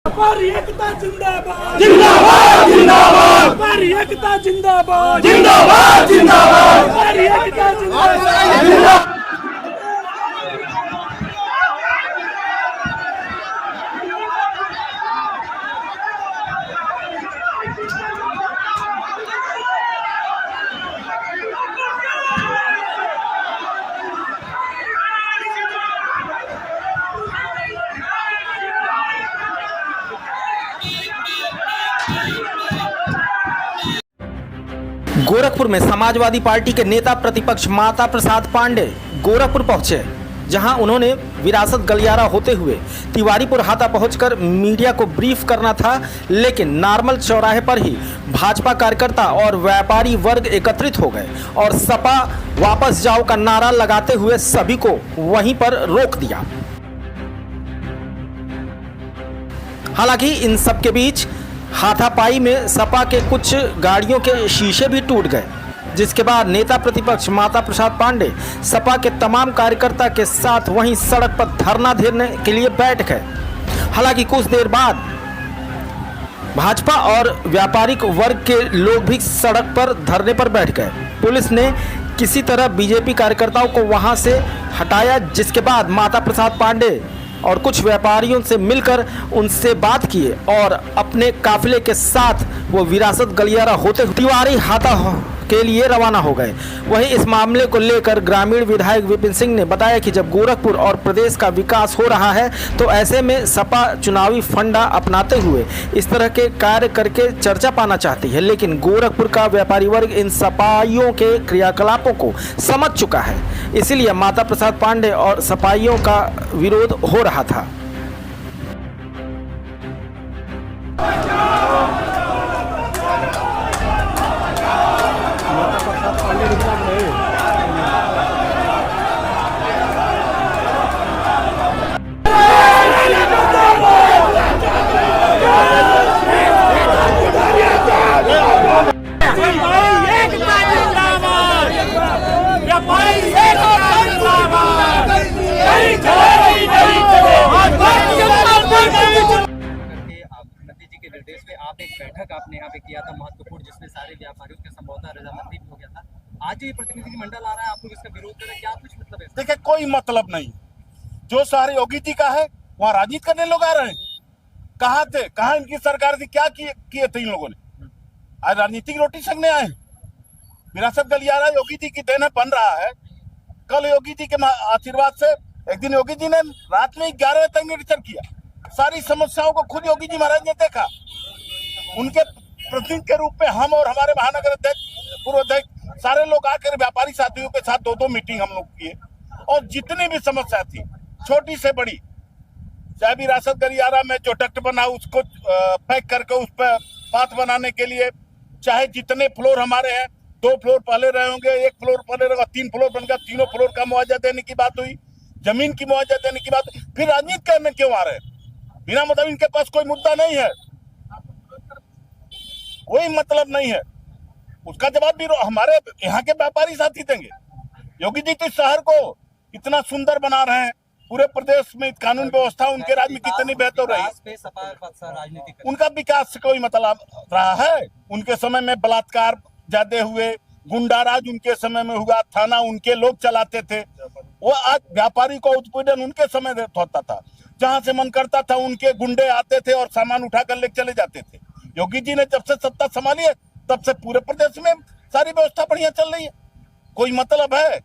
हमारी एकता जिंदाबाद जिंदाबाद जिंदाबाद हमारी एकता जिंदाबाद जिंदाबाद जिंदाबाद हमारी एकता जिंदाबाद। गोरखपुर में समाजवादी पार्टी के नेता प्रतिपक्ष माता प्रसाद पांडे गोरखपुर पहुंचे, जहां उन्होंने विरासत गलियारा होते हुए तिवारीपुर हाता पहुंचकर मीडिया को ब्रीफ करना था, लेकिन नॉर्मल चौराहे पर ही भाजपा कार्यकर्ता और व्यापारी वर्ग एकत्रित हो गए और सपा वापस जाओ का नारा लगाते हुए सभी को वहीं पर रोक दिया। हालांकि इन सब के बीच हाथापाई में सपा के कुछ गाड़ियों के शीशे भी टूट गए, जिसके बाद नेता प्रतिपक्ष माता प्रसाद पांडे सपा के तमाम कार्यकर्ता के साथ वहीं सड़क पर धरना देने के लिए बैठ गए। हालांकि कुछ देर बाद भाजपा और व्यापारिक वर्ग के लोग भी सड़क पर धरने पर बैठ गए। पुलिस ने किसी तरह बीजेपी कार्यकर्ताओं को वहां से हटाया, जिसके बाद माता प्रसाद पांडे और कुछ व्यापारियों से मिलकर उनसे बात किए और अपने काफिले के साथ वो विरासत गलियारा होते हुए तिवारी हाता के लिए रवाना हो गए। वहीं इस मामले को लेकर ग्रामीण विधायक विपिन सिंह ने बताया कि जब गोरखपुर और प्रदेश का विकास हो रहा है तो ऐसे में सपा चुनावी फंडा अपनाते हुए इस तरह के कार्य करके चर्चा पाना चाहती है, लेकिन गोरखपुर का व्यापारी वर्ग इन सपाइयों के क्रियाकलापों को समझ चुका है, इसीलिए माता प्रसाद पांडे और सपाइयों का विरोध हो रहा था। निर्देश पे आप एक बैठक आपने यहाँ पे किया था महत्वपूर्ण, जिसमें सारे व्यापारियों के संभवतः रजामंदी भी हो गया था। आज ये प्रतिनिधि मंडल आ रहा है, आप लोग इसका विरोध कर रहे हैं, क्या कुछ मतलब है? देखिए, कोई मतलब नहीं। जो सारे योगी जी का है वहाँ राजनीति करने लोग आ रहे हैं। कहाँ थे, कहाँ इनकी सरकार थी, क्या किए थे इन लोगों ने? आज राजनीतिक रोटी सेकने आए। विरासत गलियारा योगी जी की देन है, बन रहा है। कल योगी जी के आशीर्वाद से एक दिन योगी जी ने रात में 11 बजे तक निरीक्षण किया, सारी समस्याओं को खुद योगी जी महाराज ने देखा। उनके प्रतिनिधि के रूप में हम और हमारे महानगर अध्यक्ष, पूर्व अध्यक्ष, सारे लोग आकर व्यापारी साथियों के साथ 2-2 मीटिंग हम लोग किए और जितनी भी समस्या थी छोटी से बड़ी, चाहे विरासत गलियारा में जो डक्ट बना उसको पैक करके उस पर पाथ बनाने के लिए, चाहे जितने फ्लोर हमारे हैं, 2 फ्लोर पहले रहे होंगे, 1 फ्लोर पहले रहेगा, 3 फ्लोर बनकर 3 फ्लोर का मुआवजा देने की बात हुई, जमीन की मुआवजा देने की बात। फिर राजनीति करने क्यों आ रहे हैं? बिना मतलब इनके पास कोई मुद्दा नहीं है, कोई मतलब नहीं है। उसका जवाब भी हमारे यहाँ के व्यापारी साथी देंगे। योगी जी तो इस शहर को इतना सुंदर बना रहे हैं, पूरे प्रदेश में कानून व्यवस्था उनके राज्य में कितनी बेहतर रही। उनका विकास से कोई मतलब रहा है? उनके समय में बलात्कार ज्यादा हुए, गुंडाराज उनके समय में हुआ, थाना उनके लोग चलाते थे। वो आज व्यापारी को उत्पीड़न उनके समय होता था, जहां से मन करता था उनके गुंडे आते थे और सामान उठाकर ले चले जाते थे। योगी जी ने जब से सत्ता संभाली है तब से पूरे प्रदेश में सारी व्यवस्था बढ़िया चल रही है। कोई मतलब है?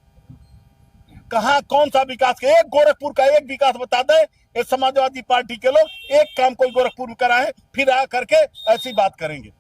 कहाँ कौन सा विकास? एक गोरखपुर का एक विकास बता दे, ये समाजवादी पार्टी के लोग एक काम कोई गोरखपुर में कराए, फिर आ करके ऐसी बात करेंगे।